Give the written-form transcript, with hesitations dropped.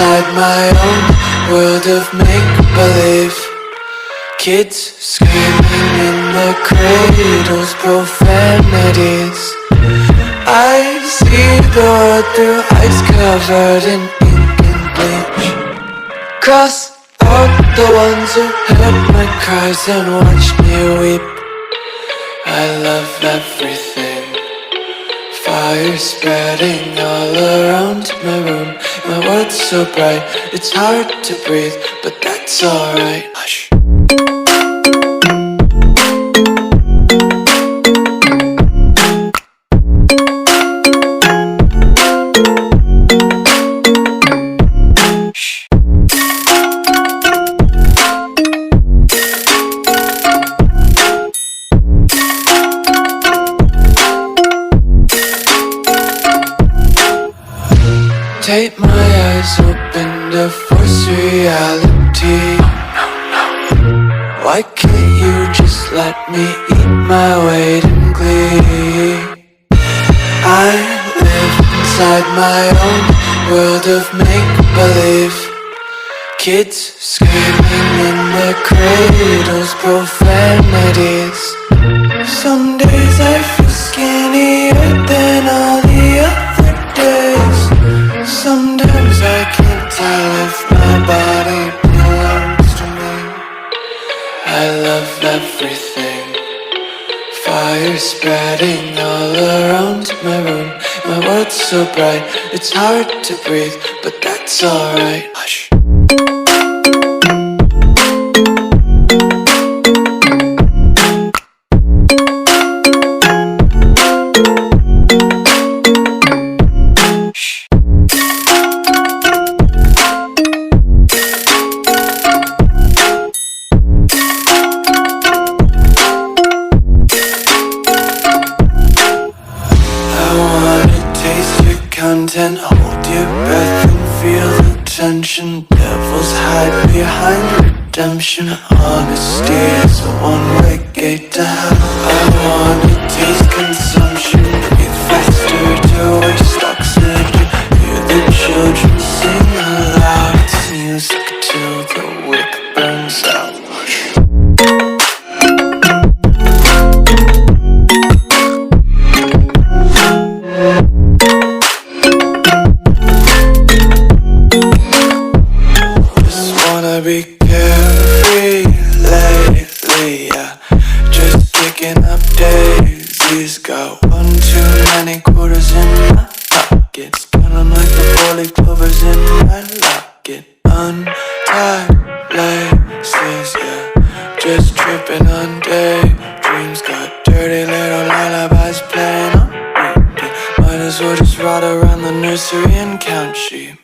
inside my own world of make-believe. Kids screaming in the cradles, profanities. I see the world through eyes covered in ink and bleach. Cross out the ones who heard my cries and watched me weep. I love everything. Fire spreading all around my room. My world's so bright, it's hard to breathe, but that's alright. Hush. Tape my eyes open to force reality. Why can't you just let me eat my weight in glee? I live inside my own world of make-believe. Kids screaming in the cradles, profanities. Some days I feel skinnier than all the other days. Sometimes I can't tell if my body belongs to me. I love everything. Fire spreading all around my room. My world's so bright, it's hard to breathe, but that's alright. Hush. Content, hold your breath and feel the tension. Devils hide behind redemption. Honesty is a one-way gate to hell. I wanna taste consumption. Breathe faster to waste oxygen. Hear the children sing aloud. It's music till the wick burns out. Be carefree lately, yeah. Just picking up daisies. Got one too many quarters in my pockets. Count 'em like the 4-leaf clovers in my locket. Untied laces, yeah. Just tripping on daydreams. Got dirty little lullabies playing on repeat. Might as well just ride around the nursery and count sheep.